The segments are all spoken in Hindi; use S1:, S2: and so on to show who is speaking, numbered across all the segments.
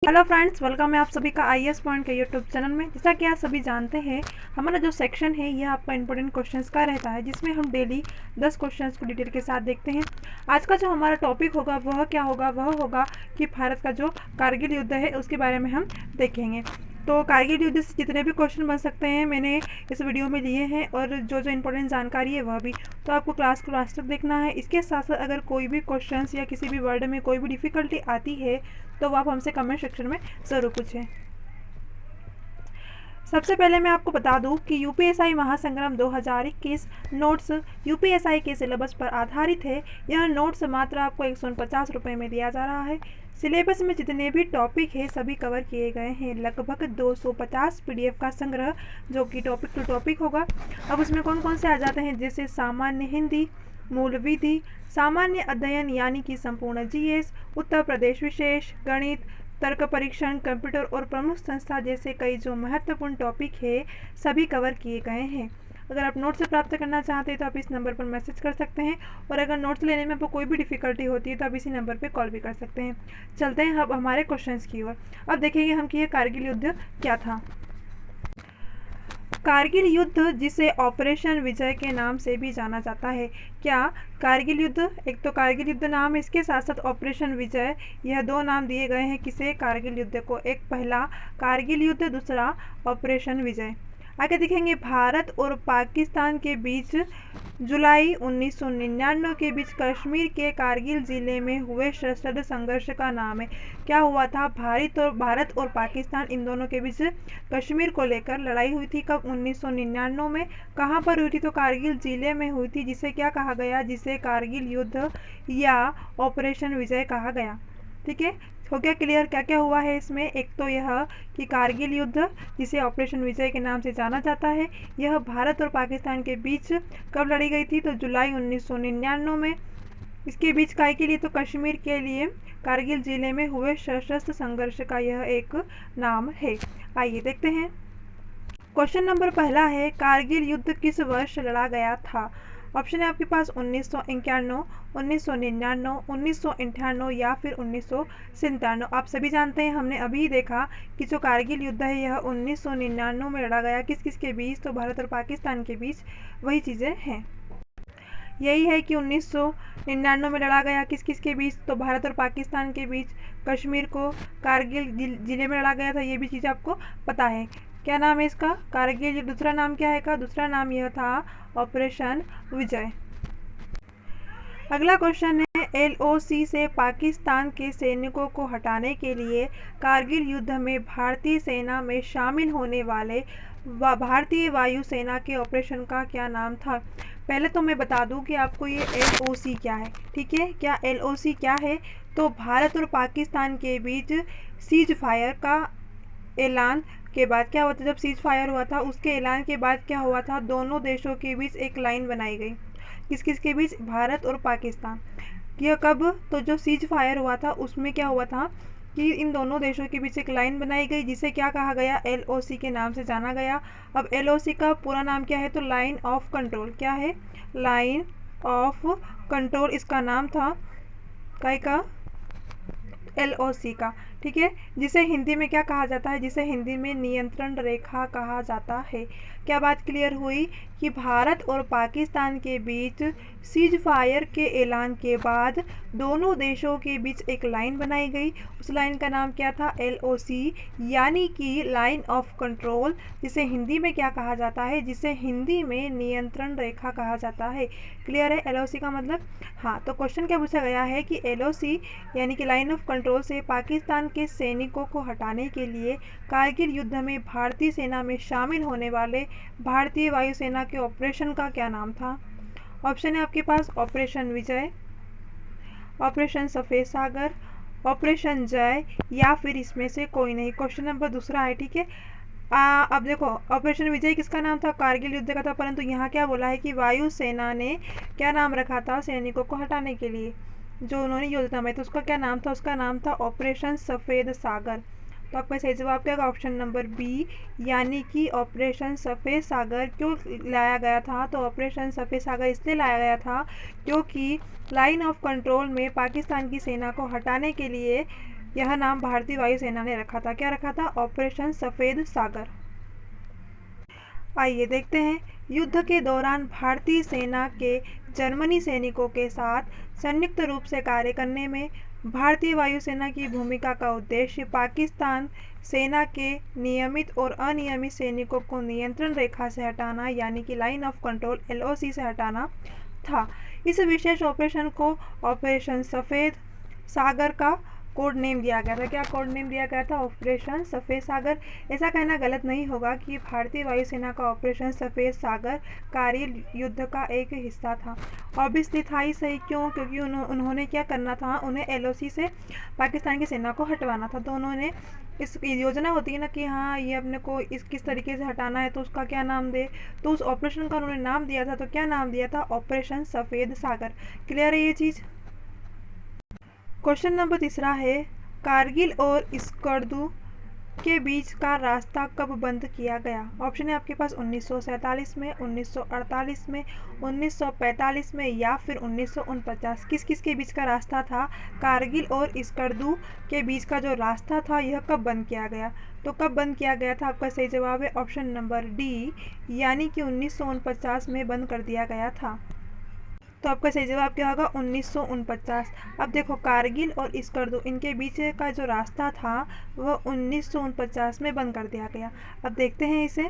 S1: हेलो फ्रेंड्स, वेलकम है आप सभी का आईएएस पॉइंट के यूट्यूब चैनल में। जैसा कि आप सभी जानते हैं, हमारा जो सेक्शन है यह आपका इंपॉर्टेंट क्वेश्चंस का रहता है, जिसमें हम डेली 10 क्वेश्चंस को डिटेल के साथ देखते हैं। आज का जो हमारा टॉपिक होगा वह क्या होगा, वह होगा कि भारत का जो कारगिल युद्ध है उसके बारे में हम देखेंगे। तो कारगिल युद्ध से जितने भी क्वेश्चन बन सकते हैं मैंने इस वीडियो में लिए हैं, और जो जो इंपॉर्टेंट जानकारी है वह भी। तो आपको क्लास को लास्ट तक देखना है। इसके साथ साथ अगर कोई भी क्वेश्चंस या किसी भी वर्ड में कोई भी डिफ़िकल्टी आती है तो वो आप हमसे कमेंट सेक्शन में ज़रूर पूछें। सबसे पहले मैं आपको बता दूं कि यूपीएसआई महासंग्राम 2021 नोट्स यूपीएसआई के सिलेबस पर आधारित है। यह नोट्स मात्र आपको 150 रुपये में दिया जा रहा है। सिलेबस में जितने भी टॉपिक है सभी कवर किए गए हैं। लगभग 250 पीडीएफ का संग्रह जो कि टॉपिक टू टॉपिक होगा। अब उसमें कौन कौन से आ जाते हैं, जैसे सामान्य हिंदी, मूल विधि, सामान्य अध्ययन यानी कि संपूर्ण जीएस, उत्तर प्रदेश विशेष, गणित, तर्क परीक्षण, कंप्यूटर और प्रमुख संस्था जैसे कई जो महत्वपूर्ण टॉपिक है सभी कवर किए गए हैं। अगर आप नोट्स प्राप्त करना चाहते हैं तो आप इस नंबर पर मैसेज कर सकते हैं, और अगर नोट्स लेने में आपको कोई भी डिफ़िकल्टी होती है तो आप इसी नंबर पर कॉल भी कर सकते हैं। चलते हैं अब हमारे क्वेश्चंस की ओर। अब देखेंगे हम कि यह कारगिल युद्ध क्या था। कारगिल युद्ध, जिसे ऑपरेशन विजय के नाम से भी जाना जाता है। क्या कारगिल युद्ध, एक तो कारगिल युद्ध नाम है, इसके साथ साथ ऑपरेशन विजय, यह दो नाम दिए गए हैं किसे, कारगिल युद्ध को। एक पहला कारगिल युद्ध, दूसरा ऑपरेशन विजय। आगे देखेंगे, भारत और पाकिस्तान के बीच जुलाई 1999 के बीच कश्मीर के कारगिल जिले में हुए सशस्त्र संघर्ष का नाम है। क्या हुआ था, भारत और पाकिस्तान इन दोनों के बीच कश्मीर को लेकर लड़ाई हुई थी। कब, 1999 में। कहाँ पर हुई थी, तो कारगिल जिले में हुई थी, जिसे क्या कहा गया, जिसे कारगिल युद्ध या ऑपरेशन विजय कहा गया। ठीक है, हो गया क्लियर क्या क्या हुआ है इसमें। एक तो यह कि कारगिल युद्ध, जिसे ऑपरेशन विजय के नाम से जाना जाता है, यह भारत और पाकिस्तान के बीच कब लड़ी गई थी, तो जुलाई 1999 में। इसके बीच काय के लिए, तो कश्मीर के लिए कारगिल जिले में हुए सशस्त्र संघर्ष का यह एक नाम है। आइए देखते हैं। क्वेश्चन नंबर पहला है, कारगिल युद्ध किस वर्ष लड़ा गया था। ऑप्शन है आपके पास 1991, 1999, 1998 या फिर 1997। आप सभी जानते हैं, हमने अभी देखा कि जो कारगिल युद्ध है यह 1999 में लड़ा गया। किस किस के बीच, तो भारत और पाकिस्तान के बीच। वही चीज़ें हैं, यही है कि 1999 में लड़ा गया। किस किस के बीच, तो भारत और पाकिस्तान के बीच। कश्मीर को कारगिल जिले में लड़ा गया था, ये भी चीज़ आपको पता है। क्या नाम है इसका, कारगिल। दूसरा नाम क्या है का, दूसरा नाम यह था ऑपरेशन विजय। अगला क्वेश्चन है, एलओसी से पाकिस्तान के सैनिकों को हटाने के लिए कारगिल युद्ध में भारतीय सेना में शामिल होने वाले भारतीय वायुसेना के ऑपरेशन का क्या नाम था। पहले तो मैं बता दूं कि आपको ये एलओसी क्या है। ठीक है, क्या एलओसी क्या है, तो भारत और पाकिस्तान के बीच सीज फायर का ऐलान के बाद क्या हुआ था, जब सीज फायर हुआ था उसके ऐलान के बाद क्या हुआ था, दोनों देशों के बीच एक लाइन बनाई गई। किस किस के बीच, भारत और पाकिस्तान। यह कब, तो जो सीज फायर हुआ था उसमें क्या हुआ था कि इन दोनों देशों के बीच एक लाइन बनाई गई, जिसे क्या कहा गया, एलओसी के नाम से जाना गया। अब एलओसी का पूरा नाम क्या है, तो लाइन ऑफ कंट्रोल। क्या है, लाइन ऑफ कंट्रोल इसका नाम था, काय का, एलओसी का। ठीक है, जिसे हिंदी में क्या कहा जाता है, जिसे हिंदी में नियंत्रण रेखा कहा जाता है। क्या बात क्लियर हुई कि भारत और पाकिस्तान के बीच सीज फायर के ऐलान के बाद दोनों देशों के बीच एक लाइन बनाई गई। उस लाइन का नाम क्या था, एलओसी, यानी कि लाइन ऑफ कंट्रोल, जिसे हिंदी में क्या कहा जाता है, जिसे हिंदी में नियंत्रण रेखा कहा जाता है। क्लियर है एलओसी का मतलब। हाँ, तो क्वेश्चन क्या पूछा गया है कि एलओसी यानी कि लाइन ऑफ कंट्रोल से पाकिस्तान के सैनिकों को हटाने के लिए कारगिल युद्ध में भारतीय सेना में शामिल होने वाले भारतीय वायुसेना के ऑपरेशन का क्या नाम था। ऑप्शन है आपके पास, ऑपरेशन विजय, ऑपरेशन सफ़ेद सागर, ऑपरेशन जय, या फिर इसमें से कोई नहीं। क्वेश्चन नंबर दूसरा है। ठीक है, अब देखो, ऑपरेशन विजय किसका नाम था, कारगिल युद्ध का था, परंतु यहाँ क्या बोला है कि वायुसेना ने क्या नाम रखा था सैनिकों को हटाने के लिए, जो उन्होंने योजना में, तो उसका क्या नाम था, उसका नाम था ऑपरेशन सफ़ेद सागर। तो आपका सही जवाब क्या होगा, ऑप्शन नंबर बी, यानी कि ऑपरेशन सफ़ेद सागर। क्यों लाया गया था, तो ऑपरेशन सफ़ेद सागर इसलिए लाया गया था क्योंकि लाइन ऑफ कंट्रोल में पाकिस्तान की सेना को हटाने के लिए यह नाम भारतीय वायुसेना ने रखा था। क्या रखा था? ऑपरेशन सफेद सागर। आइए देखते हैं, युद्ध के दौरान भारतीय सेना के जर्मनी सैनिकों के साथ संयुक्त रूप से कार्य करने में भारतीय वायुसेना की भूमिका का उद्देश्य पाकिस्तान सेना के नियमित और अनियमित सैनिकों को नियंत्रण रेखा से हटाना, यानी कि लाइन ऑफ कंट्रोल LOC से हटाना था। इस विशेष ऑपरेशन को ऑपरेशन सफेद सागर का कोड नेम दिया गया था। क्या कोड नेम दिया गया था? ऑपरेशन सफ़ेद सागर। ऐसा कहना गलत नहीं होगा कि भारतीय वायुसेना का ऑपरेशन सफ़ेद सागर कारगिल युद्ध का एक हिस्सा था। ऑब्वियसली था ही सही। क्यों? क्योंकि उन्होंने क्या करना था, उन्हें LOC से पाकिस्तान की सेना को हटवाना था। तो उन्होंने इस योजना होती है ना कि हाँ ये अपने को किस तरीके से हटाना है, तो उसका क्या नाम दे, तो उस ऑपरेशन का उन्होंने नाम दिया था। तो क्या नाम दिया था? ऑपरेशन सफ़ेद सागर। क्लियर है ये चीज़? क्वेश्चन नंबर 3 है, कारगिल और स्कर्दू के बीच का रास्ता कब बंद किया गया? ऑप्शन है आपके पास 1947 में, 1948 में, 1945 में या फिर 1949। किस किस के बीच का रास्ता था? कारगिल और स्कर्दू के बीच का जो रास्ता था यह कब बंद किया गया? तो कब बंद किया गया था? आपका सही जवाब है ऑप्शन नंबर डी, यानी कि 1949 में बंद कर दिया गया था। तो आपका सही जवाब क्या होगा? 1949। अब देखो, कारगिल और स्कर्दू इनके बीच का जो रास्ता था वह 1949 में बंद कर दिया गया। अब देखते हैं इसे।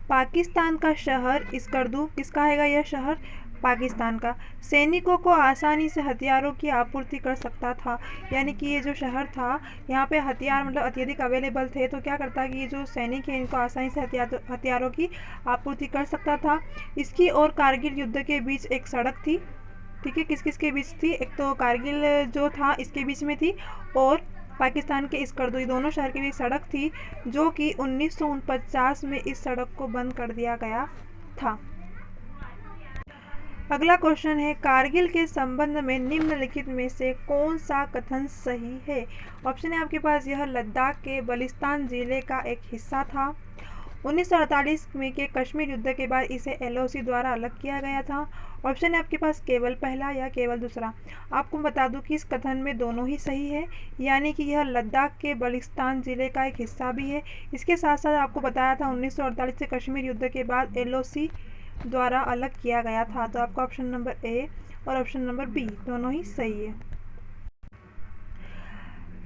S1: पाकिस्तान का शहर स्कर्दू, किसका है यह शहर? पाकिस्तान का। सैनिकों को आसानी से हथियारों की आपूर्ति कर सकता था, यानी कि ये जो शहर था यहाँ पे हथियार मतलब अत्यधिक अवेलेबल थे। तो क्या करता कि ये जो सैनिक है इनको आसानी से हथियारों की आपूर्ति कर सकता था। इसकी और कारगिल युद्ध के बीच एक सड़क थी। ठीक है, किस किस के बीच थी? एक तो कारगिल जो था इसके बीच में थी, और पाकिस्तान के स्कर्दू, दोनों शहर के बीच सड़क थी, जो कि 1949 में इस सड़क को बंद कर दिया गया था। अगला क्वेश्चन है, कारगिल के संबंध में निम्नलिखित में से कौन सा कथन सही है? ऑप्शन है आपके पास, यह लद्दाख के बलिस्तान जिले का एक हिस्सा था। 1948 में के कश्मीर युद्ध के बाद इसे LOC द्वारा अलग किया गया था। ऑप्शन है आपके पास केवल पहला या केवल दूसरा। आपको बता दूं कि इस कथन में दोनों ही सही है, यानी कि यह लद्दाख के बलिस्तान जिले का एक हिस्सा भी है। इसके साथ साथ आपको बताया था 1948 से कश्मीर युद्ध के बाद LOC द्वारा अलग किया गया था। तो आपका ऑप्शन नंबर ए और ऑप्शन नंबर बी दोनों ही सही है।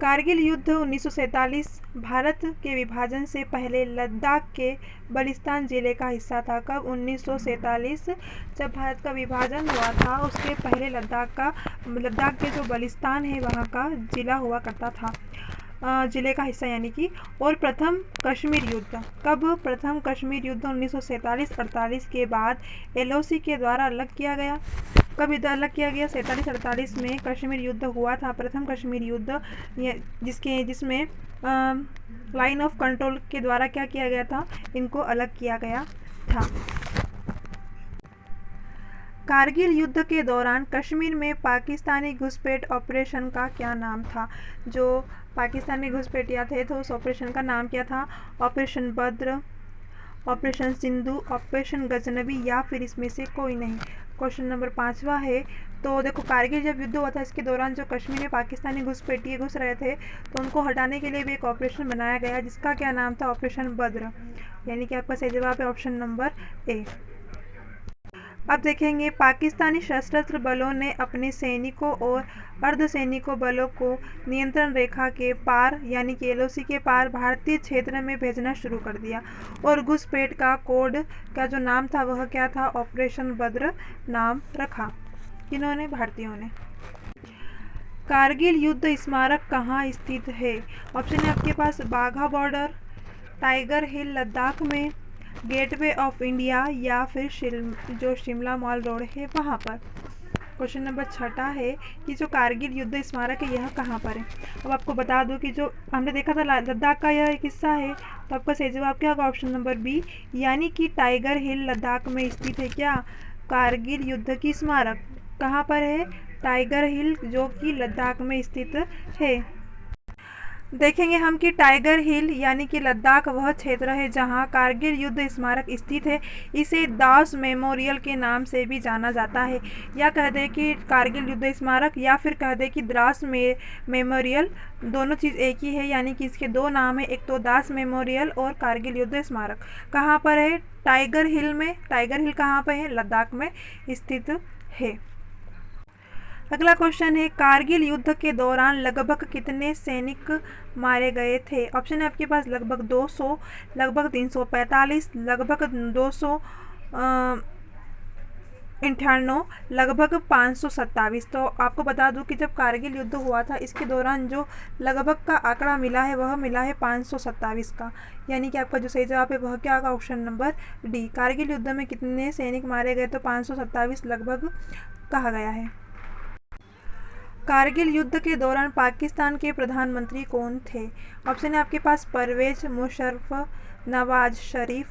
S1: कारगिल युद्ध 1947 भारत के विभाजन से पहले लद्दाख के बलिस्तान जिले का हिस्सा था। कब? 1947, जब भारत का विभाजन हुआ था उसके पहले लद्दाख के जो बलिस्तान है वहाँ का जिला हुआ करता था, जिले का हिस्सा यानी कि। और प्रथम कश्मीर युद्ध कब? प्रथम कश्मीर युद्ध 1947-48 के बाद LOC के द्वारा अलग किया गया। कब अलग किया गया? 47-48 में कश्मीर युद्ध हुआ था, प्रथम कश्मीर युद्ध, जिसमें लाइन ऑफ कंट्रोल के द्वारा क्या किया गया था? इनको अलग किया गया था। कारगिल युद्ध के दौरान कश्मीर में पाकिस्तानी घुसपैठ ऑपरेशन का क्या नाम था? जो पाकिस्तानी घुसपैठिया थे तो उस ऑपरेशन का नाम क्या था? Operation Badr, operation Sindhu, operation Ghaznavi या फिर इसमें से कोई नहीं। क्वेश्चन नंबर 5 है, तो देखो कारगिल जब युद्ध हुआ था इसके दौरान जो कश्मीर में पाकिस्तानी घुसपैठिए घुस रहे थे तो उनको हटाने के लिए भी एक ऑपरेशन बनाया गया जिसका क्या नाम था? ऑपरेशन बद्र, यानी कि आपका सही जवाब है ऑप्शन नंबर ए। अब देखेंगे, पाकिस्तानी सशस्त्र बलों ने अपने सैनिकों और अर्धसैनिकों बलों को नियंत्रण रेखा के पार यानी कि LOC के पार भारतीय क्षेत्र में भेजना शुरू कर दिया, और घुसपैठ का कोड का जो नाम था वह क्या था? ऑपरेशन बद्र नाम रखा। किन्होंने? भारतीयों ने। कारगिल युद्ध स्मारक कहाँ स्थित है? ऑप्शन है आपके पास बाघा बॉर्डर, टाइगर हिल लद्दाख में, गेटवे ऑफ इंडिया या फिर जो शिमला मॉल रोड है वहाँ पर। क्वेश्चन नंबर 6 है कि जो कारगिल युद्ध स्मारक है यह कहाँ पर है? अब आपको बता दूं कि जो हमने देखा था लद्दाख का यह एक हिस्सा है, तो आपका सही जवाब क्या होगा? ऑप्शन नंबर बी, यानी कि टाइगर हिल लद्दाख में स्थित है। क्या? कारगिल युद्ध की स्मारक कहाँ पर है? टाइगर हिल, जो कि लद्दाख में स्थित है। देखेंगे हम कि टाइगर हिल यानी कि लद्दाख वह क्षेत्र है जहां कारगिल युद्ध स्मारक स्थित है। इसे दास मेमोरियल के नाम से भी जाना जाता है। या कह दें कि कारगिल युद्ध स्मारक, या फिर कह दें कि द्रास मेमोरियल, दोनों चीज़ एक ही है, यानी कि इसके दो नाम है, एक तो दास मेमोरियल और कारगिल युद्ध स्मारक। कहाँ पर है? टाइगर हिल में। टाइगर हिल कहाँ पर है? लद्दाख में स्थित है। अगला क्वेश्चन है, कारगिल युद्ध के दौरान लगभग कितने सैनिक मारे गए थे? ऑप्शन है आपके पास लगभग 200, लगभग 345, लगभग 298, लगभग 527। तो आपको बता दूं कि जब कारगिल युद्ध हुआ था इसके दौरान जो लगभग का आंकड़ा मिला है वह मिला है 527 का, यानी कि आपका जो सही जवाब है वह क्या होगा? Option number D. कारगिल युद्ध में कितने सैनिक मारे गए? तो 527 लगभग कहा गया है। कारगिल युद्ध के दौरान पाकिस्तान के प्रधानमंत्री कौन थे? ऑप्शन है आपके पास परवेज मुशर्रफ, नवाज शरीफ,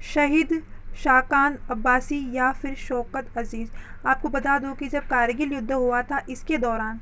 S1: शहीद शाकान अब्बासी या फिर शौकत अजीज़। आपको बता दूं कि जब कारगिल युद्ध हुआ था इसके दौरान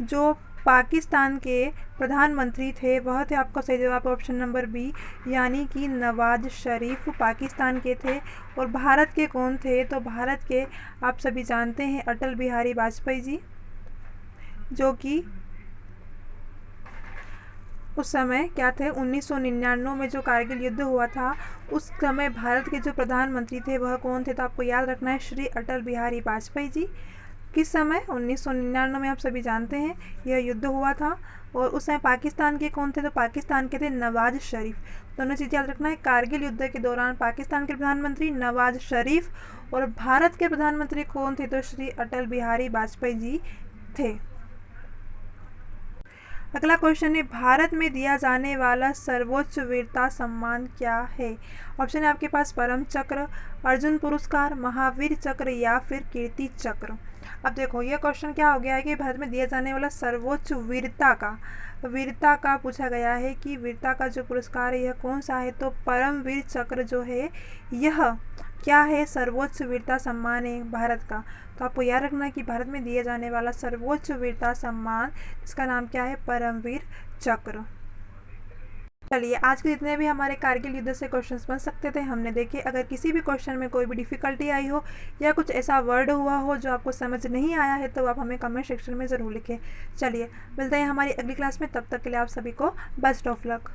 S1: जो पाकिस्तान के प्रधानमंत्री थे वह थे, आपका सही जवाब ऑप्शन नंबर बी, यानी कि नवाज शरीफ पाकिस्तान के थे। और भारत के कौन थे? तो भारत के आप सभी जानते हैं अटल बिहारी वाजपेयी जी, जो कि उस समय क्या थे? 1999 में जो कारगिल युद्ध हुआ था उस समय भारत के जो प्रधानमंत्री थे वह कौन थे? तो आपको याद रखना है श्री अटल बिहारी वाजपेयी जी। किस समय? 1999 में आप सभी जानते हैं यह युद्ध हुआ था। और उस समय पाकिस्तान के कौन थे? तो पाकिस्तान के थे नवाज शरीफ। दोनों चीज़ याद रखना है, कारगिल युद्ध के दौरान पाकिस्तान के प्रधानमंत्री नवाज शरीफ और भारत के प्रधानमंत्री कौन थे? तो श्री अटल बिहारी वाजपेयी जी थे। अगला क्वेश्चन है, भारत में दिया जाने वाला सर्वोच्च वीरता सम्मान क्या है? ऑप्शन है आपके पास परम चक्र, अर्जुन पुरस्कार, महावीर चक्र या फिर कीर्ति चक्र। अब देखो ये क्वेश्चन क्या हो गया है कि भारत में दिया जाने वाला सर्वोच्च वीरता का पूछा गया है कि वीरता का जो पुरस्कार है यह कौन सा है? तो परमवीर चक्र जो है यह क्या है? सर्वोच्च वीरता सम्मान है भारत का। तो आपको याद रखना है कि भारत में दिया जाने वाला सर्वोच्च वीरता सम्मान इसका नाम क्या है? परमवीर चक्र। चलिए आज के जितने भी हमारे कारगिल युद्ध से क्वेश्चंस बन सकते थे हमने देखे। अगर किसी भी क्वेश्चन में कोई भी डिफ़िकल्टी आई हो या कुछ ऐसा वर्ड हुआ हो जो आपको समझ नहीं आया है तो आप हमें कमेंट सेक्शन में ज़रूर लिखें। चलिए मिलते हैं हमारी अगली क्लास में, तब तक के लिए आप सभी को बेस्ट ऑफ लक।